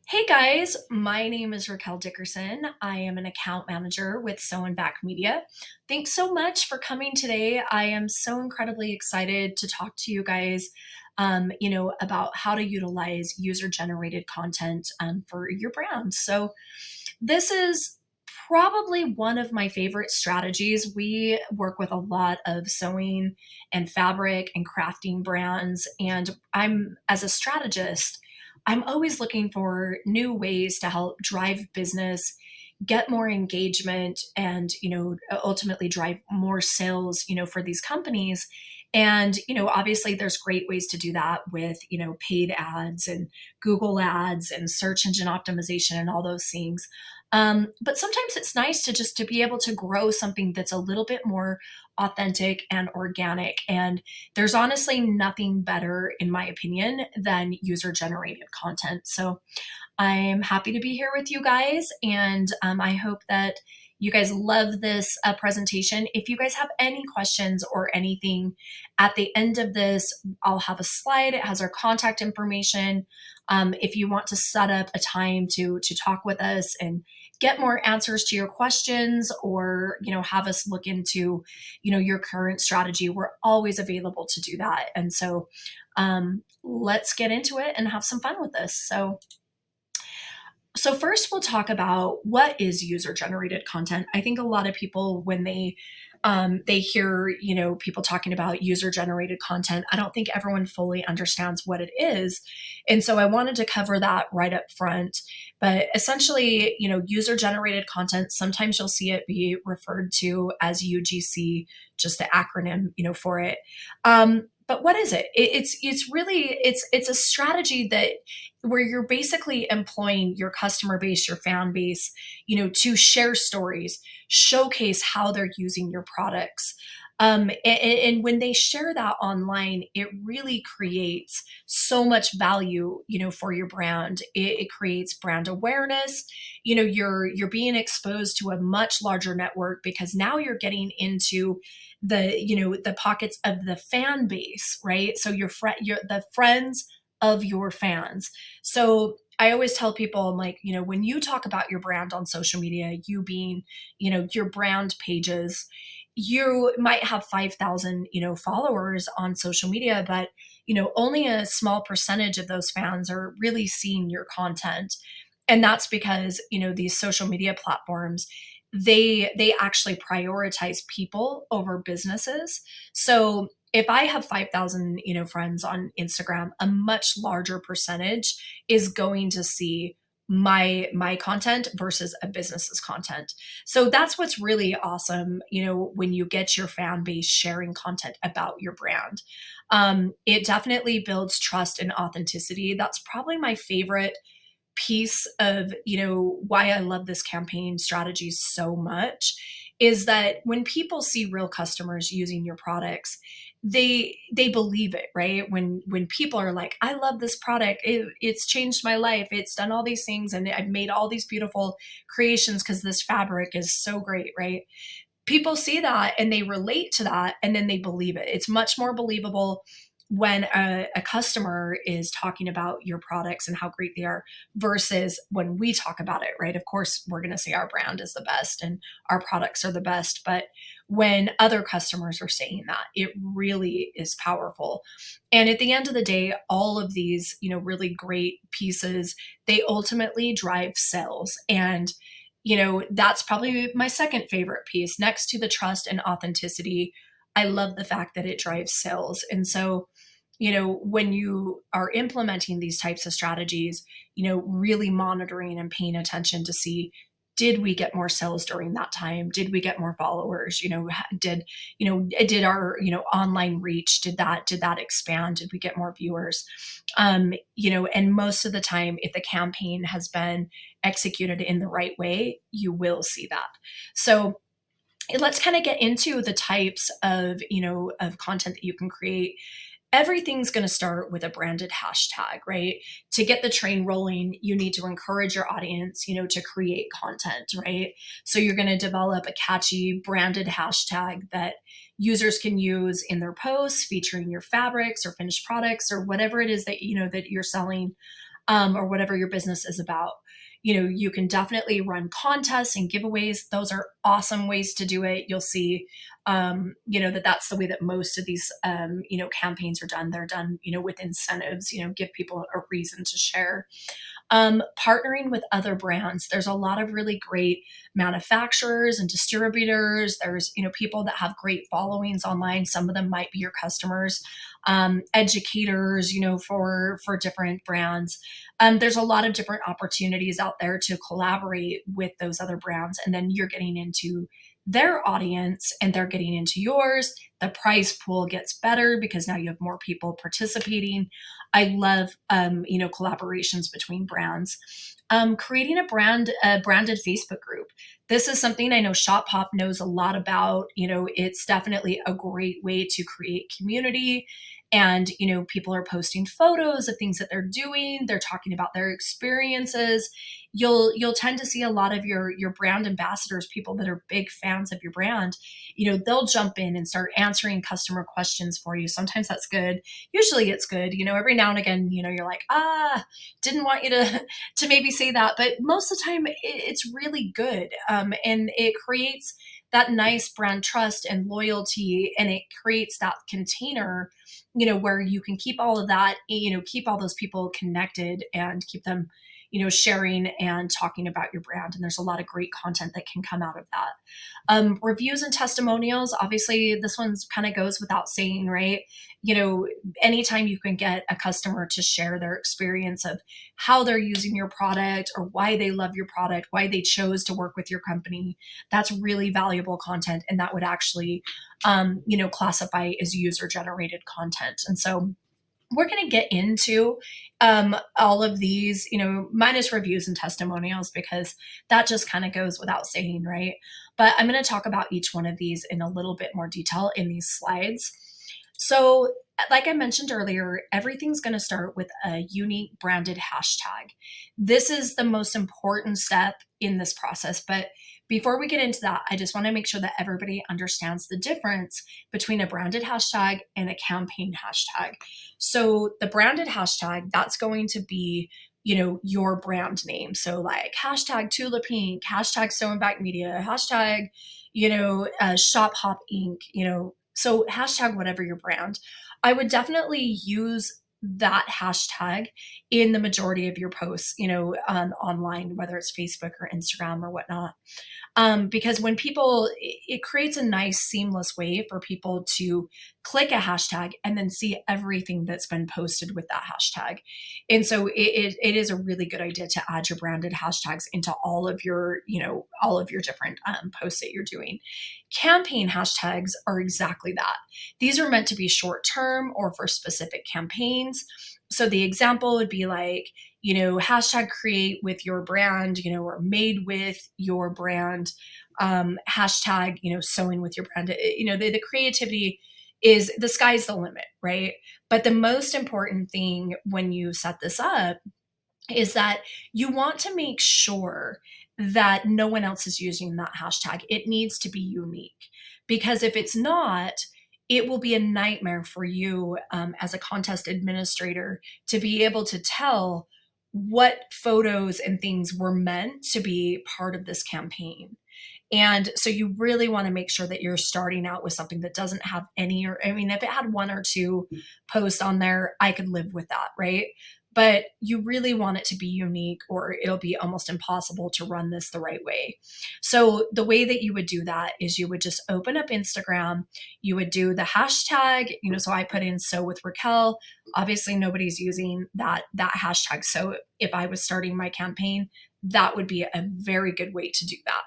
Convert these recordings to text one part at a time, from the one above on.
Hey guys, my name is Raquel Dickerson. I am an account manager with 𝒂𝒏 Media. Thanks so much for coming today. I am so incredibly excited to talk to you guys, about how to utilize user-generated content for your brand. So this is probably one of my favorite strategies. We work with a lot of sewing and fabric and crafting brands, and as a strategist, I'm always looking for new ways to help drive business, get more engagement, and ultimately drive more sales, for these companies. And obviously, there's great ways to do that with paid ads and Google ads and search engine optimization and all those things. But sometimes it's nice to be able to grow something that's a little bit more authentic and organic. And there's honestly nothing better, in my opinion, than user generated content. So I'm happy to be here with you guys, and I hope that you guys love this presentation. If you guys have any questions or anything at the end of this, I'll have a slide. It has our contact information. If you want to set up a time to talk with us and get more answers to your questions, or have us look into your current strategy, we're always available to do that. And so let's get into it and have some fun with this. So first we'll talk about what is user-generated content. I think a lot of people, when they hear people talking about user-generated content, I don't think everyone fully understands what it is, and so I wanted to cover that right up front. But essentially, user-generated content, sometimes you'll see it be referred to as UGC, just the acronym for it. But what is it? It's really it's a strategy that where you're basically employing your customer base, your fan base, to share stories, showcase how they're using your products. And when they share that online, it really creates so much value, for your brand. It creates brand awareness. You're being exposed to a much larger network, because now you're getting into the pockets of the fan base, right? So you're the friends of your fans. So I always tell people, I'm like, when you talk about your brand on social media, you being, your brand pages, you might have 5,000, followers on social media, but, only a small percentage of those fans are really seeing your content. And that's because, these social media platforms, they actually prioritize people over businesses. So if I have 5,000, friends on Instagram, a much larger percentage is going to see my content versus a business's content. So that's what's really awesome, when you get your fan base sharing content about your brand. It definitely builds trust and authenticity. That's probably my favorite piece of why I love this campaign strategy so much, is that when people see real customers using your products, they believe it, right? When people are like, I love this product, it's changed my life, it's done all these things, and I've made all these beautiful creations because this fabric is so great, right? People see that and they relate to that, and then they believe it. It's much more believable when a customer is talking about your products and how great they are, versus when we talk about it, right? Of course, we're going to say our brand is the best and our products are the best. But when other customers are saying that, it really is powerful. And at the end of the day, all of these, really great pieces, they ultimately drive sales. And that's probably my second favorite piece, next to the trust and authenticity. I love the fact that it drives sales. And so, when you are implementing these types of strategies, really monitoring and paying attention to see, did we get more sales during that time? Did we get more followers? Did our, online reach, did that expand? Did we get more viewers? And most of the time, if the campaign has been executed in the right way, you will see that. So let's kind of get into the types of, of content that you can create. Everything's going to start with a branded hashtag, right? To get the train rolling, you need to encourage your audience, to create content, right? So you're going to develop a catchy branded hashtag that users can use in their posts featuring your fabrics or finished products or whatever it is that, that you're selling. or whatever your business is about. You can definitely run contests and giveaways. Those are awesome ways to do it. You'll see, that's the way that most of these, campaigns are done. They're done, with incentives, give people a reason to share. Partnering with other brands. There's a lot of really great manufacturers and distributors. There's, people that have great followings online. Some of them might be your customers, educators, for different brands. There's a lot of different opportunities out there to collaborate with those other brands. And then you're getting into their audience and they're getting into yours. The price pool gets better because now you have more people participating. I love, collaborations between brands. Creating a branded Facebook group. This is something I know Shop Pop knows a lot about. It's definitely a great way to create community. And, people are posting photos of things that they're doing. They're talking about their experiences. You'll tend to see a lot of your brand ambassadors, people that are big fans of your brand, they'll jump in and start answering customer questions for you. Sometimes that's good. Usually it's good. Every now and again, you're like, didn't want you to maybe say that. But most of the time it's really good. And it creates that nice brand trust and loyalty. And it creates that container, where you can keep all of that, keep all those people connected and keep them, sharing and talking about your brand. And there's a lot of great content that can come out of that. Reviews and testimonials. Obviously, this one's kind of goes without saying, right? Anytime you can get a customer to share their experience of how they're using your product or why they love your product, why they chose to work with your company, that's really valuable content. And that would actually, classify as user-generated content. And so we're going to get into all of these, minus reviews and testimonials, because that just kind of goes without saying, right? But I'm going to talk about each one of these in a little bit more detail in these slides. So like I mentioned earlier, everything's going to start with a unique branded hashtag. This is the most important step in this process. But before we get into that, I just want to make sure that everybody understands the difference between a branded hashtag and a campaign hashtag. So the branded hashtag, that's going to be, your brand name. So like hashtag Tula Pink, hashtag So Impact Media, hashtag, Shop Hop Inc., so hashtag whatever your brand. I would definitely use that hashtag in the majority of your posts, online, whether it's Facebook or Instagram or whatnot. Because when people, it creates a nice seamless way for people to click a hashtag and then see everything that's been posted with that hashtag. And so it is a really good idea to add your branded hashtags into all of your, different posts that you're doing. Campaign hashtags are exactly that. These are meant to be short term or for specific campaigns. So the example would be like, hashtag create with your brand, or made with your brand, hashtag, sewing with your brand. The creativity is, the sky's the limit, right? But the most important thing when you set this up is that you want to make sure that no one else is using that hashtag. It needs to be unique, because if it's not, it will be a nightmare for you as a contest administrator to be able to tell what photos and things were meant to be part of this campaign. And so you really want to make sure that you're starting out with something that doesn't have any, if it had one or two posts on there, I could live with that, right? But you really want it to be unique, or it'll be almost impossible to run this the right way. So the way that you would do that is you would just open up Instagram, you would do the hashtag, so I put in So with Raquel. Obviously nobody's using that hashtag. So if I was starting my campaign, that would be a very good way to do that.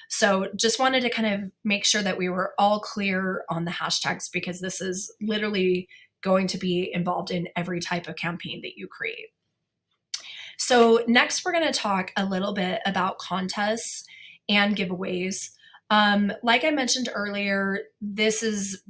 So just wanted to kind of make sure that we were all clear on the hashtags, because this is literally going to be involved in every type of campaign that you create. So next, we're going to talk a little bit about contests and giveaways. Like I mentioned earlier, this is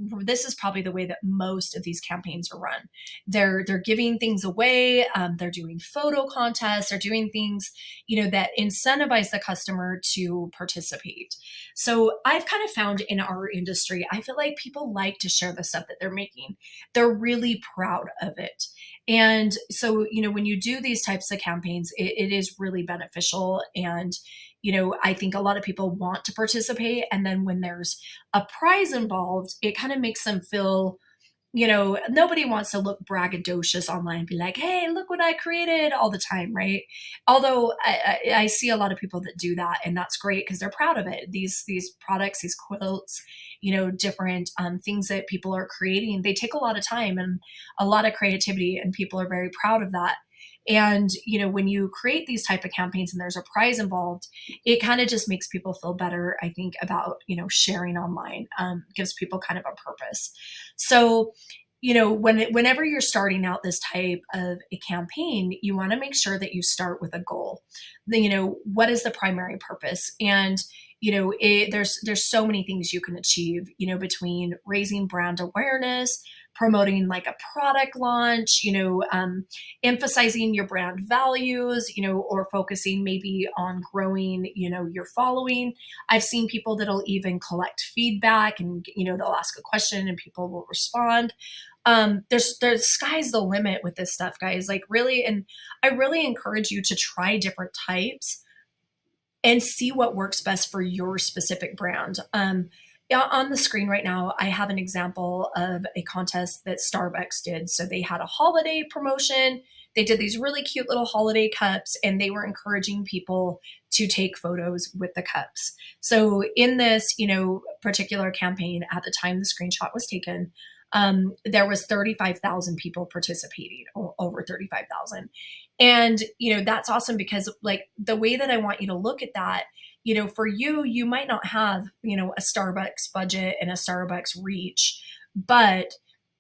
probably the way that most of these campaigns are run. They're giving things away. They're doing photo contests. They're doing things, that incentivize the customer to participate. So I've kind of found in our industry, I feel like people like to share the stuff that they're making. They're really proud of it. And so, when you do these types of campaigns, it is really beneficial. And, I think a lot of people want to participate. And then when there's a prize involved, it kind of makes them feel, nobody wants to look braggadocious online and be like, hey, look what I created all the time, right? Although I see a lot of people that do that, and that's great because they're proud of it. These products, these quilts, different things that people are creating, they take a lot of time and a lot of creativity, and people are very proud of that. And, when you create these type of campaigns and there's a prize involved, it kind of just makes people feel better, I think, about, sharing online, gives people kind of a purpose. So, whenever you're starting out this type of a campaign, you want to make sure that you start with a goal. What is the primary purpose? And, there's so many things you can achieve, between raising brand awareness, promoting like a product launch, emphasizing your brand values, or focusing maybe on growing, your following. I've seen people that'll even collect feedback and, they'll ask a question and people will respond. There's sky's the limit with this stuff, guys, like really. And I really encourage you to try different types and see what works best for your specific brand. On the screen right now, I have an example of a contest that Starbucks did. So they had a holiday promotion. They did these really cute little holiday cups, and they were encouraging people to take photos with the cups. So in this, particular campaign, at the time the screenshot was taken, there was 35,000 people participating, over 35,000. And, that's awesome because like the way that I want you to look at that, for you might not have, a Starbucks budget and a Starbucks reach, but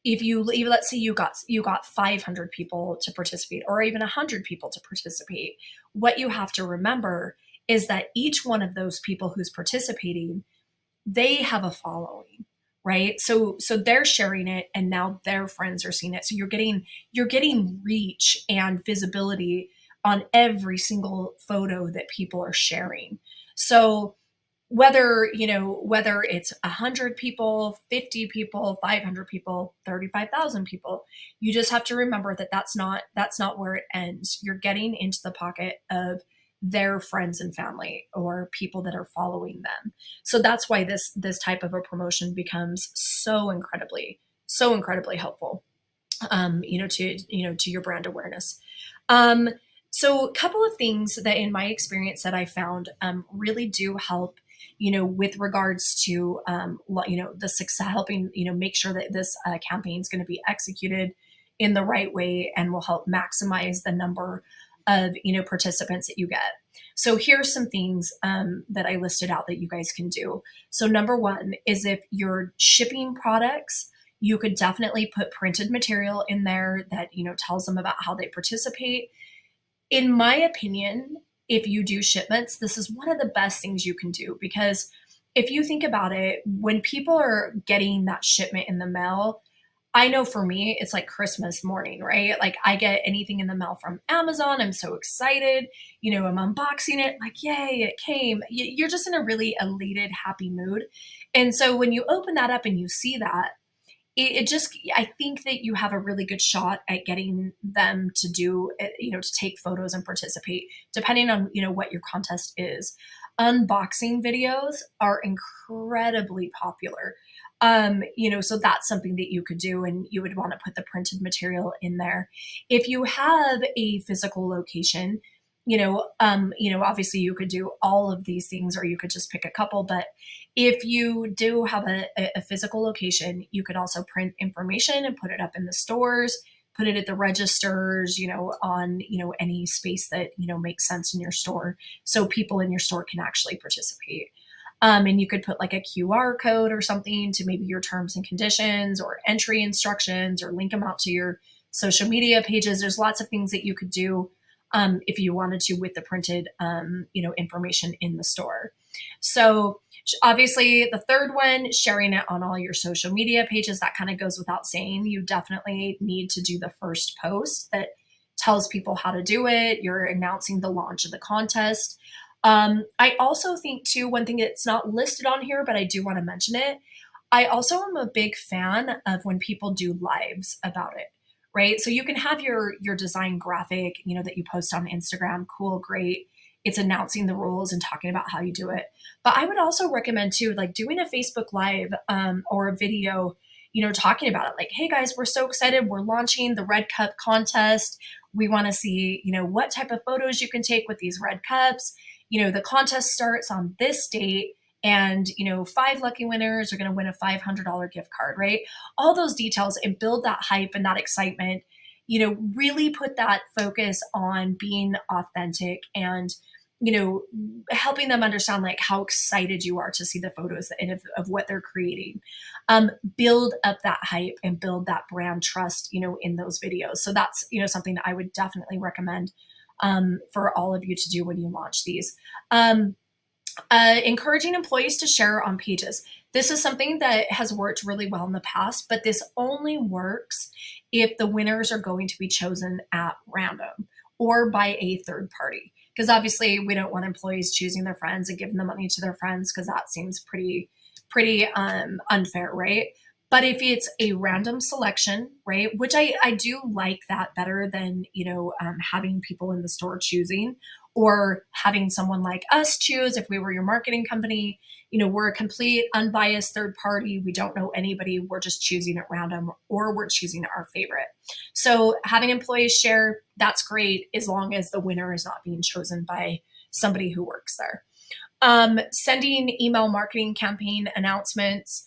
if let's say you got 500 people to participate, or even 100 people to participate, what you have to remember is that each one of those people who's participating, they have a following, right? So they're sharing it, and now their friends are seeing it. So you're getting reach and visibility on every single photo that people are sharing. So whether it's 100 people, 50 people, 500 people, 35,000 people, you just have to remember that that's not where it ends. You're getting into the pocket of their friends and family, or people that are following them. So that's why this type of a promotion becomes so incredibly helpful, to your brand awareness. So a couple of things that in my experience that I found really do help, with regards to, the success, helping, make sure that this campaign is going to be executed in the right way and will help maximize the number of, participants that you get. So here's some things that I listed out that you guys can do. So number one is, if you're shipping products, you could definitely put printed material in there that, tells them about how they participate. In my opinion, if you do shipments, this is one of the best things you can do, because if you think about it, when people are getting that shipment in the mail, I know for me, it's like Christmas morning, right? Like I get anything in the mail from Amazon, I'm so excited, I'm unboxing it, like, yay, it came. You're just in a really elated, happy mood. And so when you open that up and you see that, I think that you have a really good shot at getting them to do, to take photos and participate, depending on, what your contest is. Unboxing videos are incredibly popular. So that's something that you could do, and you would want to put the printed material in there. If you have a physical location, obviously you could do all of these things, or you could just pick a couple. But if you do have a physical location, you could also print information and put it up in the stores, put it at the registers, on, any space that, makes sense in your store, so people in your store can actually participate. And you could put like a QR code or something to maybe your terms and conditions, or entry instructions, or link them out to your social media pages. There's lots of things that you could do if you wanted to with the printed, information in the store. So obviously the third one, sharing it on all your social media pages, that kind of goes without saying. You definitely need to do the first post that tells people how to do it. You're announcing the launch of the contest. I also think too, one thing that's not listed on here, but I do want to mention it. I also am a big fan of when people do lives about it, right? So you can have your design graphic, that you post on Instagram. Cool, great. It's announcing the rules and talking about how you do it. But I would also recommend too, like doing a Facebook Live or a video, talking about it. Like, hey guys, we're so excited. We're launching the Red Cup contest. We want to see, what type of photos you can take with these red cups. The contest starts on this date. And, 5 lucky winners are going to win a $500 gift card, right? All those details, and build that hype and that excitement, really put that focus on being authentic and, helping them understand like how excited you are to see the photos of what they're creating. Build up that hype and build that brand trust, in those videos. So that's, something that I would definitely recommend for all of you to do when you launch these. Encouraging employees to share on pages. This is something that has worked really well in the past, but this only works if the winners are going to be chosen at random or by a third party. Because obviously we don't want employees choosing their friends and giving the money to their friends, because that seems pretty unfair, right? But if it's a random selection, right, which I do like that better than, having people in the store choosing, or having someone like us choose. If we were your marketing company, we're a complete unbiased third party. We don't know anybody. We're just choosing at random, or we're choosing our favorite. So having employees share, that's great, as long as the winner is not being chosen by somebody who works there. Sending email marketing campaign announcements.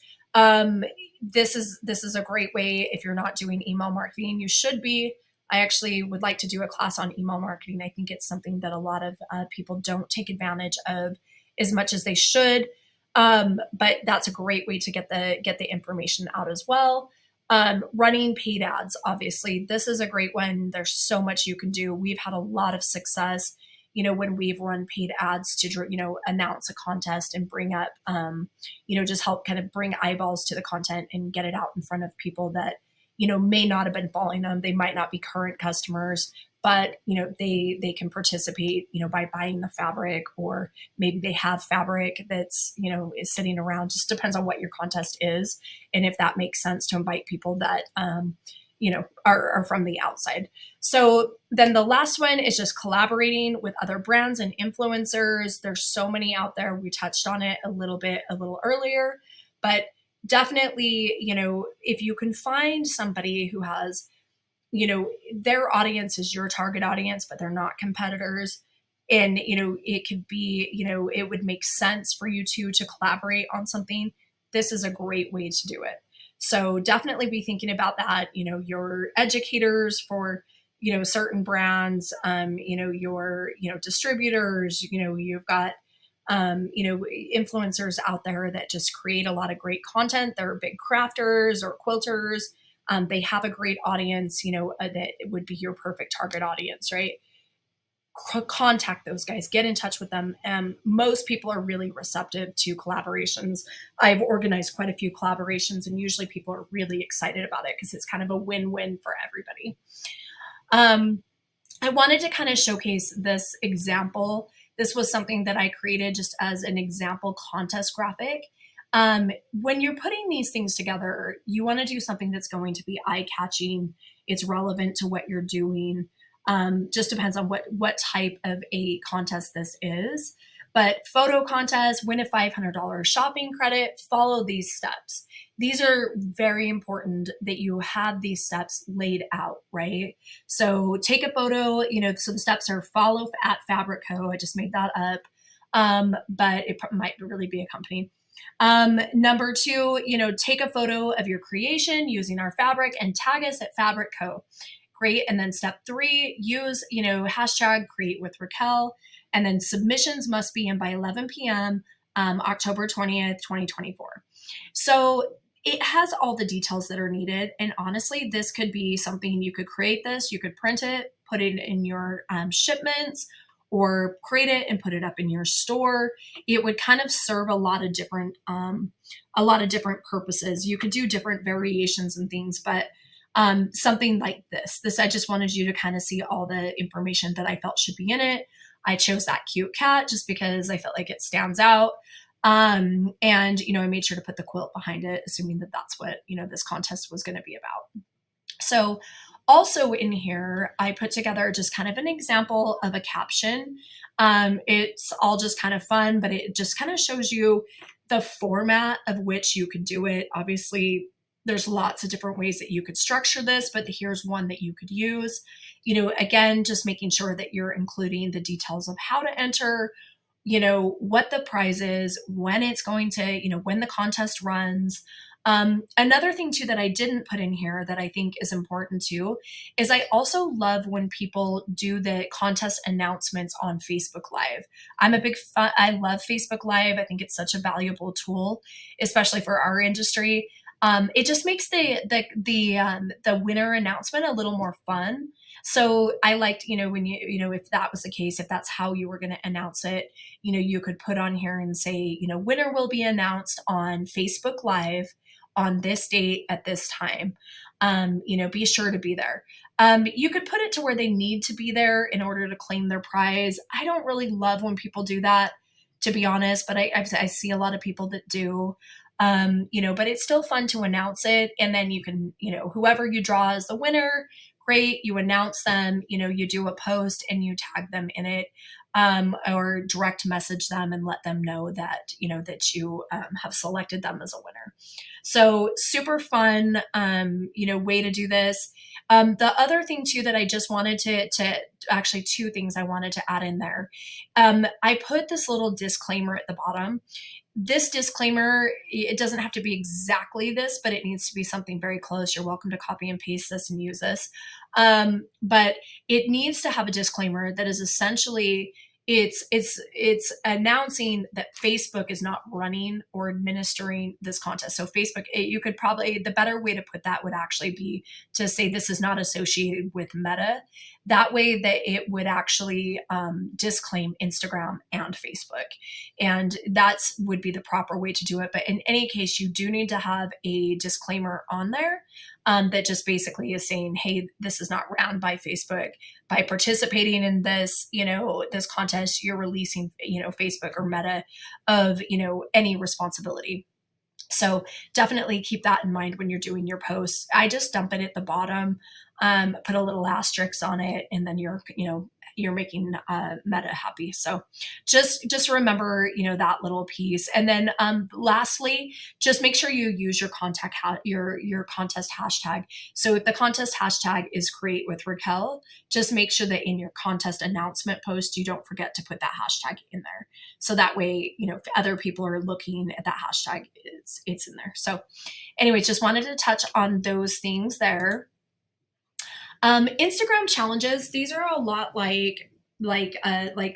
This is a great way. If you're not doing email marketing, you should be. I actually would like to do a class on email marketing. I think it's something that a lot of people don't take advantage of as much as they should. But that's a great way to get the information out as well. Running paid ads, obviously, this is a great one. There's so much you can do. We've had a lot of success, when we've run paid ads to, announce a contest and bring up, just help kind of bring eyeballs to the content and get it out in front of people that, may not have been following them. They might not be current customers, but, they can participate, by buying the fabric, or maybe they have fabric that's, is sitting around. Just depends on what your contest is, and if that makes sense to invite people that, are from the outside. So then the last one is just collaborating with other brands and influencers. There's so many out there. We touched on it a little earlier, but definitely, if you can find somebody who has, their audience is your target audience, but they're not competitors. And, it could be, it would make sense for you to collaborate on something. This is a great way to do it. So definitely be thinking about that. Your educators for, certain brands, your, distributors, you've got, influencers out there that just create a lot of great content. They're big crafters or quilters. They have a great audience, that would be your perfect target audience, right? Contact those guys, get in touch with them. Most people are really receptive to collaborations. I've organized quite a few collaborations, and usually people are really excited about it because it's kind of a win-win for everybody. I wanted to kind of showcase this example. This was something that I created just as an example contest graphic. When you're putting these things together, you want to do something that's going to be eye-catching. It's relevant to what you're doing. Just depends on what type of a contest this is. But photo contest, win a $500 shopping credit, follow these steps. These are very important that you have these steps laid out, right? So take a photo, so the steps are follow at Fabric Co. I just made that up, but it might really be a company. Number 2, take a photo of your creation using our fabric and tag us at Fabric Co. Great. And then step 3, use, hashtag create with Raquel. And then submissions must be in by 11 p.m. October 20th, 2024. So it has all the details that are needed. And honestly, this could be something you could create this, you could print it, put it in your shipments, or create it and put it up in your store. It would kind of serve a lot of different purposes. You could do different variations and things, but something like this, I just wanted you to kind of see all the information that I felt should be in it. I chose that cute cat just because I felt like it stands out. And, I made sure to put the quilt behind it, assuming that that's what, this contest was going to be about. So also in here, I put together just kind of an example of a caption. It's all just kind of fun, but it just kind of shows you the format of which you could do it. Obviously, there's lots of different ways that you could structure this, but here's one that you could use. Again, just making sure that you're including the details of how to enter, what the prize is, when it's going to, when the contest runs. Another thing too that I didn't put in here that I think is important too, is I also love when people do the contest announcements on Facebook Live. I love Facebook Live. I think it's such a valuable tool, especially for our industry. It just makes the winner announcement a little more fun. So I liked, when if that was the case, if that's how you were going to announce it, you could put on here and say, winner will be announced on Facebook Live on this date at this time. Be sure to be there. You could put it to where they need to be there in order to claim their prize. I don't really love when people do that, to be honest, but I see a lot of people that do. But it's still fun to announce it. And then you can, whoever you draw as the winner, great, you announce them, you do a post and you tag them in it, or direct message them and let them know that, that you have selected them as a winner. So super fun, way to do this. The other thing too that I just wanted to actually two things I wanted to add in there. I put this little disclaimer at the bottom. This disclaimer, it doesn't have to be exactly this, but it needs to be something very close. You're welcome to copy and paste this and use this. But it needs to have a disclaimer that is essentially, it's announcing that Facebook is not running or administering this contest. So Facebook, you could probably, the better way to put that would actually be to say this is not associated with Meta. That way that it would actually disclaim Instagram and Facebook. And that's would be the proper way to do it. But in any case, you do need to have a disclaimer on there that just basically is saying, hey, this is not ran by Facebook. By participating in this, this contest, you're releasing, Facebook or Meta of, any responsibility. So definitely keep that in mind when you're doing your posts. I just dump it at the bottom, put a little asterisk on it, and then you're making Meta happy. So just remember, that little piece. And then lastly, just make sure you use your your contest hashtag. So if the contest hashtag is create with Raquel, just make sure that in your contest announcement post, you don't forget to put that hashtag in there. So that way, if other people are looking at that hashtag, it's in there. So anyway, just wanted to touch on those things there. Instagram challenges, these are a lot like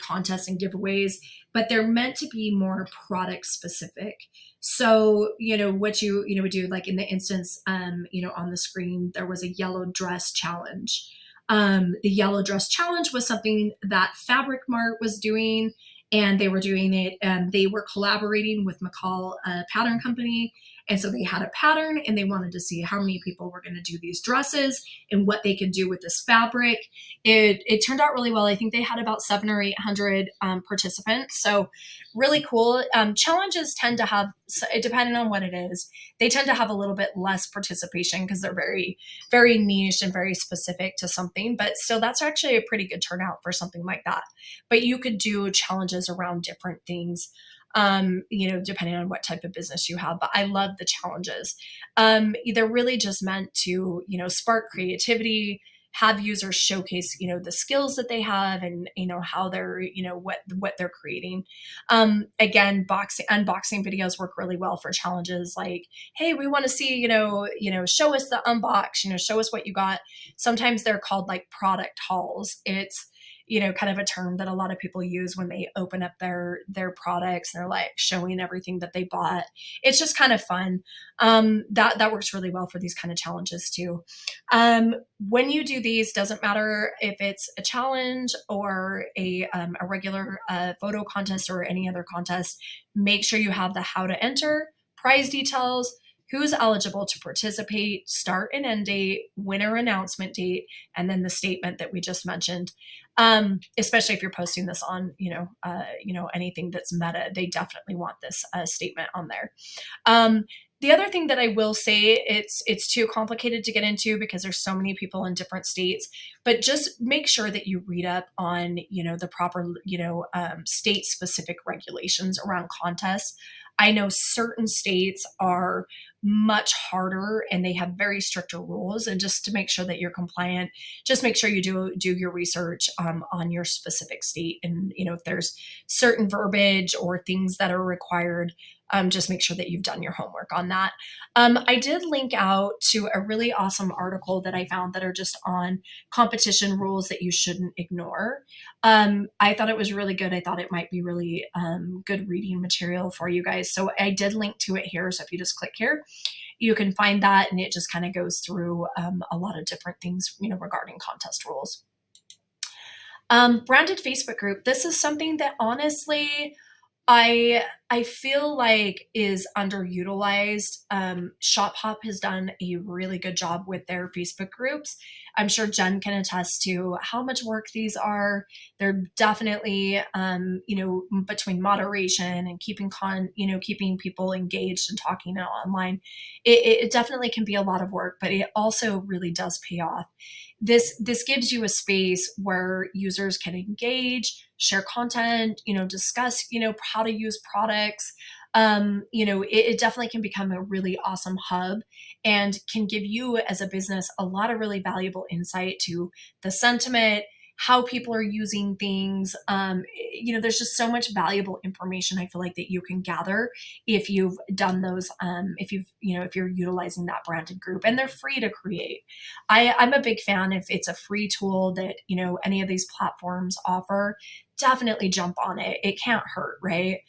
contests and giveaways, but they're meant to be more product specific. So, what you would do, like in the instance, on the screen, there was a yellow dress challenge. The yellow dress challenge was something that Fabric Mart was doing, and they were doing it, they were collaborating with McCall Pattern Company. And so they had a pattern and they wanted to see how many people were going to do these dresses and what they could do with this fabric. It turned out really well. I think they had about 700 or 800 participants. So really cool. Challenges tend to have, depending on what it is, they tend to have a little bit less participation because they're very, very niche and very specific to something. But still, that's actually a pretty good turnout for something like that. But you could do challenges around different things. Depending on what type of business you have. But I love the challenges. They're really just meant to, spark creativity, have users showcase, the skills that they have and, how they're, what they're creating. Again, unboxing videos work really well for challenges like, hey, we want to see, show us the unbox, show us what you got. Sometimes they're called like product hauls. kind of a term that a lot of people use when they open up their products. They're like showing everything that they bought. It's just kind of fun. That works really well for these kind of challenges too. When you do these, doesn't matter if it's a challenge or a regular photo contest or any other contest, make sure you have the how to enter, prize details, who's eligible to participate, start and end date, winner announcement date, and then the statement that we just mentioned. Especially if you're posting this on, anything that's meta, they definitely want this statement on there. The other thing that I will say, it's too complicated to get into because there's so many people in different states, but just make sure that you read up on, the proper, state specific regulations around contests. I know certain states are much harder and they have very stricter rules. And just to make sure that you're compliant, just make sure you do your research on your specific state. And, if there's certain verbiage or things that are required, just make sure that you've done your homework on that. I did link out to a really awesome article that I found that are just on competition rules that you shouldn't ignore. I thought it was really good. I thought it might be really good reading material for you guys. So I did link to it here. So if you just click here, you can find that. And it just kind of goes through a lot of different things, regarding contest rules. Branded Facebook group. This is something that honestly, I feel like is underutilized. ShopHop has done a really good job with their Facebook groups. I'm sure Jen can attest to how much work these are. They're definitely, between moderation and keeping people engaged and talking online, it definitely can be a lot of work, but it also really does pay off. This gives you a space where users can engage, share content, discuss, how to use products. It definitely can become a really awesome hub and can give you as a business a lot of really valuable insight to the sentiment, how people are using things. There's just so much valuable information I feel like that you can gather if you've done those, if you're utilizing that branded group, and they're free to create. I'm a big fan. If it's a free tool that, any of these platforms offer, definitely jump on it. It can't hurt, right?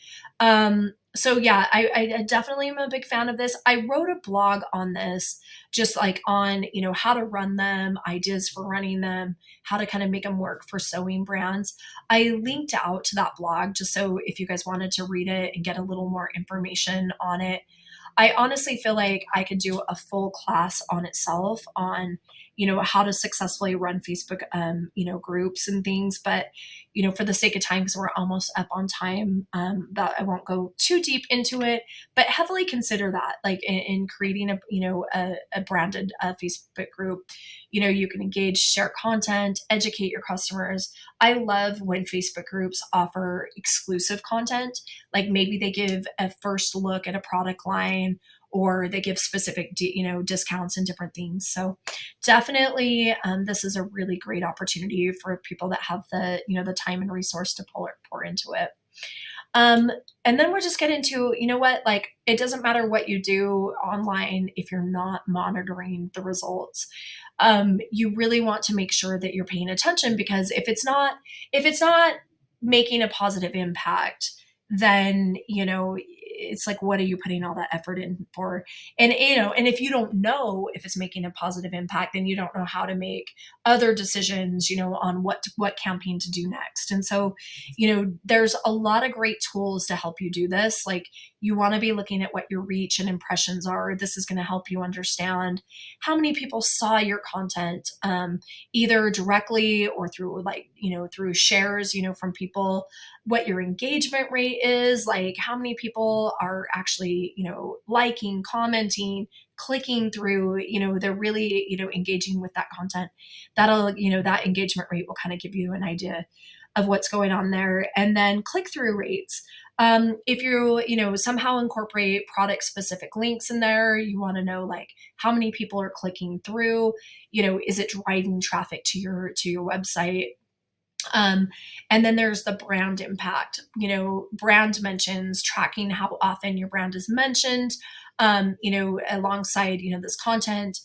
So yeah, I definitely am a big fan of this. I wrote a blog on this, just like on, how to run them, ideas for running them, how to kind of make them work for sewing brands. I linked out to that blog just so if you guys wanted to read it and get a little more information on it. I honestly feel like I could do a full class on itself on, how to successfully run Facebook, groups and things. But, for the sake of time, because we're almost up on time, that I won't go too deep into it, but heavily consider that, like in creating a branded Facebook group, you can engage, share content, educate your customers. I love when Facebook groups offer exclusive content, like maybe they give a first look at a product line, or they give specific, discounts and different things. So definitely, this is a really great opportunity for people that have the, the time and resource to pour into it. And then we'll just get into, like, it doesn't matter what you do online if you're not monitoring the results. You really want to make sure that you're paying attention, because if it's not making a positive impact, then, it's like, what are you putting all that effort in for? And, and if you don't know if it's making a positive impact, then you don't know how to make other decisions, on what campaign to do next. And so, there's a lot of great tools to help you do this. Like, you want to be looking at what your reach and impressions are. This is going to help you understand how many people saw your content, either directly or through through shares, from people, what your engagement rate is, like how many people are actually, liking, commenting, clicking through, they're really, engaging with that content. That'll, that engagement rate will kind of give you an idea of what's going on there. And then click-through rates. If you, somehow incorporate product specific links in there, you want to know like how many people are clicking through, is it driving traffic to your website? And then there's the brand impact, brand mentions, tracking how often your brand is mentioned, alongside, this content.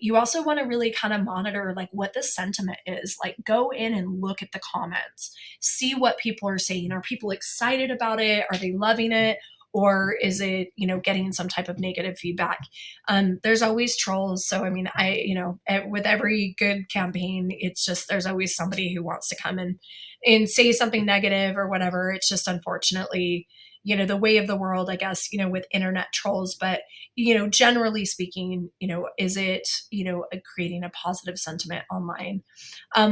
You also want to really kind of monitor like what the sentiment is. Like go in and look at the comments, see what people are saying. Are people excited about it? Are they loving it? Or is it, getting some type of negative feedback? There's always trolls. So, I mean, with every good campaign, it's just, there's always somebody who wants to come and say something negative or whatever. It's just unfortunately, the way of the world, I guess, with internet trolls. But, generally speaking, is it, creating a positive sentiment online?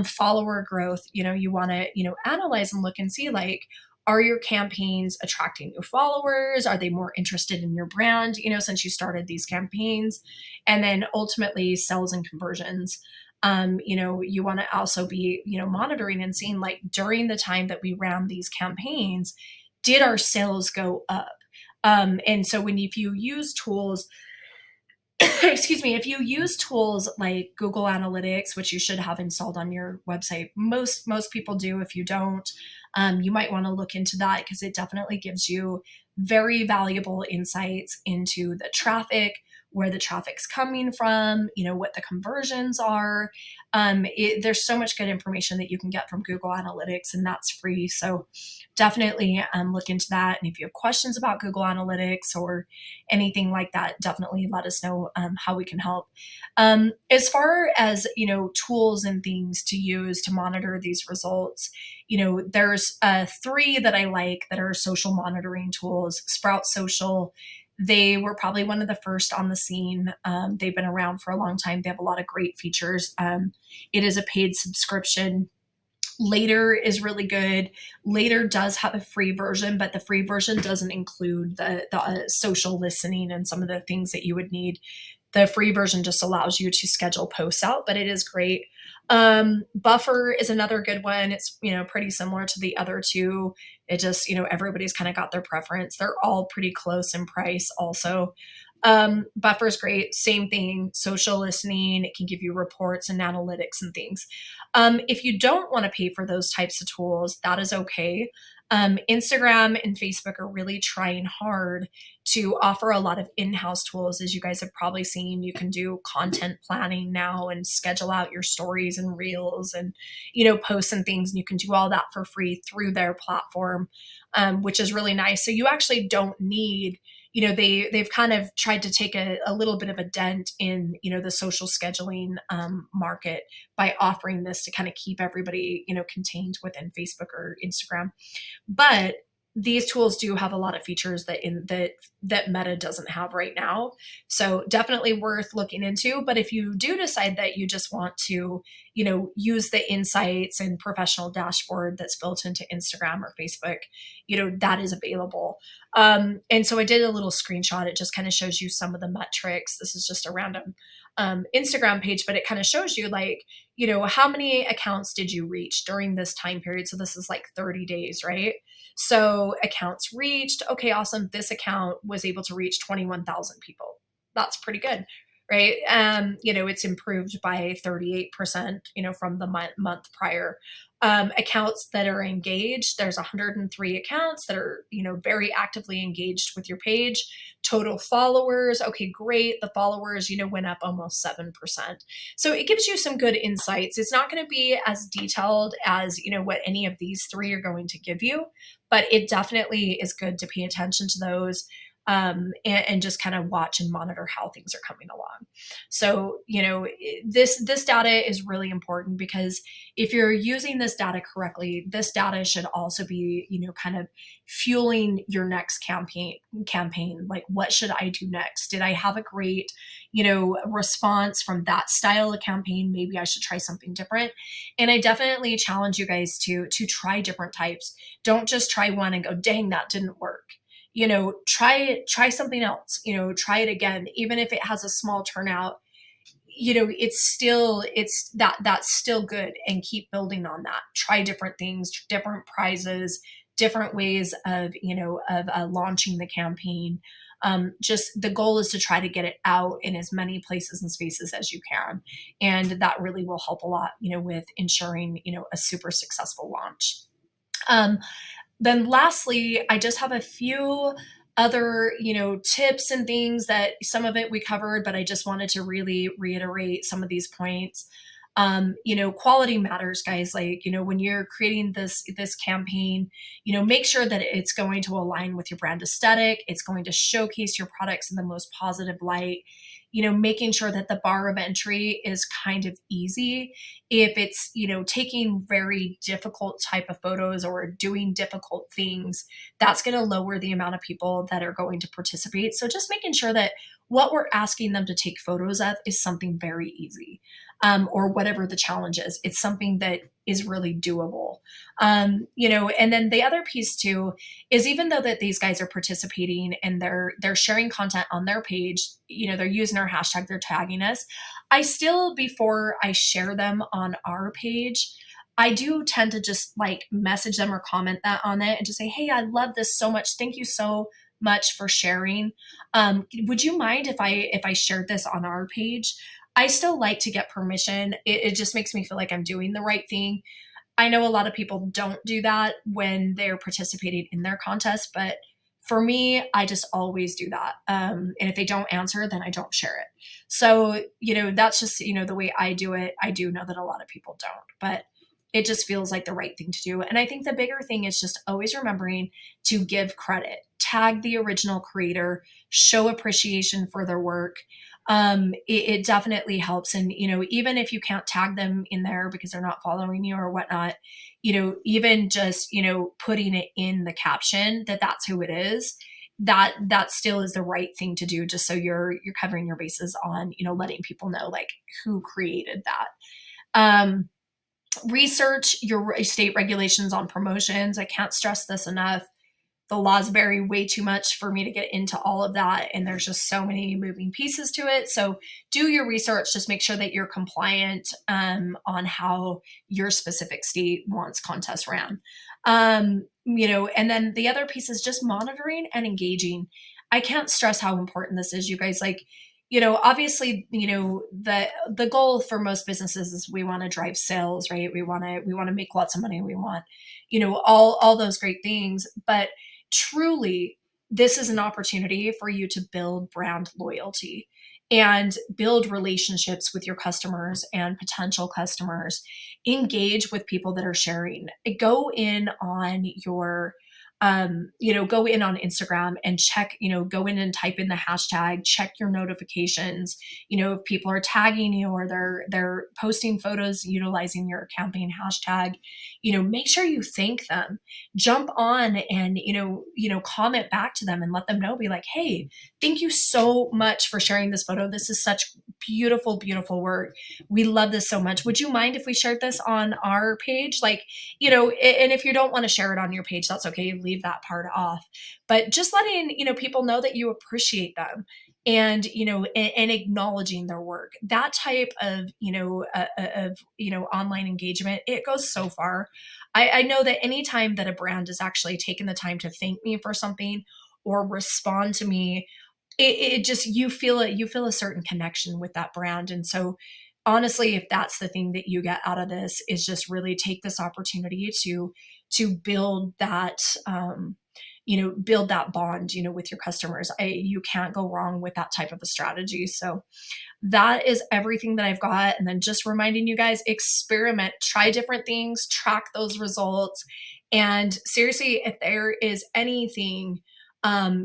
Follower growth, you want to, analyze and look and see like, are your campaigns attracting new followers? Are they more interested in your brand, since you started these campaigns? And then ultimately sales and conversions. You want to also be, monitoring and seeing like during the time that we ran these campaigns, did our sales go up? And so if you use tools, excuse me, if you use tools like Google Analytics, which you should have installed on your website, most people do. If you don't, you might want to look into that because it definitely gives you very valuable insights into the traffic, where the traffic's coming from, what the conversions are. There's so much good information that you can get from Google Analytics, and that's free. So definitely look into that. And if you have questions about Google Analytics or anything like that, definitely let us know how we can help. As far as, tools and things to use to monitor these results, there's 3 that I like that are social monitoring tools. Sprout Social. They were probably one of the first on the scene. They've been around for a long time. They have a lot of great features. It is a paid subscription. Later is really good. Later does have a free version, but the free version doesn't include the social listening and some of the things that you would need. The free version just allows you to schedule posts out, but it is great. Buffer is another good one. It's, pretty similar to the other 2. It just, everybody's kind of got their preference. They're all pretty close in price also. Buffer's great. Same thing, social listening. It can give you reports and analytics and things. If you don't want to pay for those types of tools, that is okay. Instagram and Facebook are really trying hard to offer a lot of in-house tools. As you guys have probably seen, you can do content planning now and schedule out your stories and reels and, posts and things. And you can do all that for free through their platform, which is really nice. So you actually don't need, they've kind of tried to take a little bit of a dent in, the social scheduling market by offering this to kind of keep everybody, contained within Facebook or Instagram. But these tools do have a lot of features that Meta doesn't have right now. So definitely worth looking into. But if you do decide that you just want to, use the insights and professional dashboard that's built into Instagram or Facebook, that is available. And so I did a little screenshot. It just kind of shows you some of the metrics. This is just a random Instagram page, but it kind of shows you like, how many accounts did you reach during this time period? So this is like 30 days, right? So accounts reached, okay, awesome. This account was able to reach 21,000 people. That's pretty good, right? It's improved by 38%, from the month prior. Accounts that are engaged, there's 103 accounts that are, very actively engaged with your page. Total followers, okay, great. The followers, went up almost 7%. So it gives you some good insights. It's not going to be as detailed as, what any of these 3 are going to give you, but it definitely is good to pay attention to those. And just kind of watch and monitor how things are coming along. So, this data is really important because if you're using this data correctly, this data should also be, kind of fueling your next campaign. Like, what should I do next? Did I have a great, response from that style of campaign? Maybe I should try something different. And I definitely challenge you guys to try different types. Don't just try one and go, dang, that didn't work. Try something else, try it again. Even if it has a small turnout, that's still good, and keep building on that. Try different things, different prizes, different ways of, launching the campaign. Just the goal is to try to get it out in as many places and spaces as you can. And that really will help a lot, with ensuring, a super successful launch. Then lastly, I just have a few other, tips and things that some of it we covered, but I just wanted to really reiterate some of these points. Quality matters, guys. Like, when you're creating this campaign, make sure that it's going to align with your brand aesthetic. It's going to showcase your products in the most positive light. Making sure that the bar of entry is kind of easy. If it's, taking very difficult type of photos or doing difficult things, that's going to lower the amount of people that are going to participate. So just making sure that what we're asking them to take photos of is something very easy, or whatever the challenge is. It's something that is really doable. And then the other piece too is, even though that these guys are participating and they're sharing content on their page, they're using our hashtag, they're tagging us, I still, before I share them on our page, I do tend to just like message them or comment that on it and just say, hey, I love this so much. Thank you so much for sharing. Would you mind if I shared this on our page? I still like to get permission. It just makes me feel like I'm doing the right thing. I know a lot of people don't do that when they're participating in their contest, but for me, I just always do that. And if they don't answer, then I don't share it. So, that's just, the way I do it. I do know that a lot of people don't, but it just feels like the right thing to do. And I think the bigger thing is just always remembering to give credit, tag the original creator, show appreciation for their work. It definitely helps. And, even if you can't tag them in there because they're not following you or whatnot, even just, putting it in the caption that that's who it is, that still is the right thing to do, just so you're covering your bases on, letting people know like who created that. Research your state regulations on promotions. I can't stress this enough. The laws vary way too much for me to get into all of that, and there's just so many moving pieces to it. So do your research. Just make sure that you're compliant on how your specific state wants contests ran. And then the other piece is just monitoring and engaging. I can't stress how important this is, you guys. Like, obviously, the goal for most businesses is we want to drive sales, right? We want to make lots of money. We want, all those great things. But truly, this is an opportunity for you to build brand loyalty and build relationships with your customers and potential customers. Engage with people that are sharing. Go in on your go in on Instagram and check, go in and type in the hashtag, check your notifications. If people are tagging you or they're posting photos utilizing your campaign hashtag, make sure you thank them. Jump on and, comment back to them and let them know, be like, hey, thank you so much for sharing this photo. This is such beautiful, beautiful work. We love this so much. Would you mind if we shared this on our page? Like, and if you don't want to share it on your page, that's okay. Leave that part off. But just letting, people know that you appreciate them and, and acknowledging their work, that type of, online engagement, it goes so far. I know that anytime that a brand is actually taking the time to thank me for something or respond to me, it just, you feel a certain connection with that brand. And so honestly, if that's the thing that you get out of this, is just really take this opportunity to build that, build that bond, with your customers. You can't go wrong with that type of a strategy. So that is everything that I've got. And then just reminding you guys, experiment, try different things, track those results. And seriously, if there is anything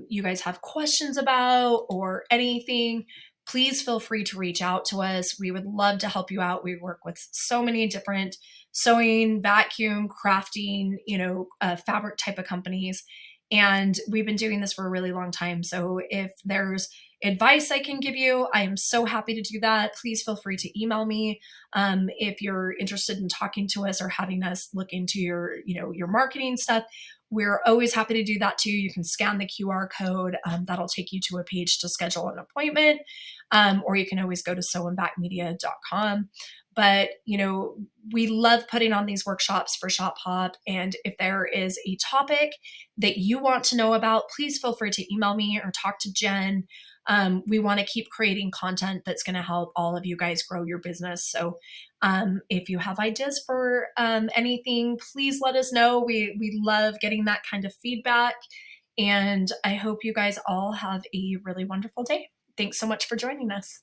you guys have questions about or anything, please feel free to reach out to us. We would love to help you out. We work with so many different sewing, vacuum, crafting, fabric type of companies. And we've been doing this for a really long time. So if there's advice I can give you, I am so happy to do that. Please feel free to email me. If you're interested in talking to us or having us look into your marketing stuff, we're always happy to do that too. You can scan the QR code. That'll take you to a page to schedule an appointment. Or you can always go to sewandbackmedia.com. But, we love putting on these workshops for Shop Hop. And if there is a topic that you want to know about, please feel free to email me or talk to Jen. We want to keep creating content that's going to help all of you guys grow your business. So if you have ideas for anything, please let us know. We love getting that kind of feedback. And I hope you guys all have a really wonderful day. Thanks so much for joining us.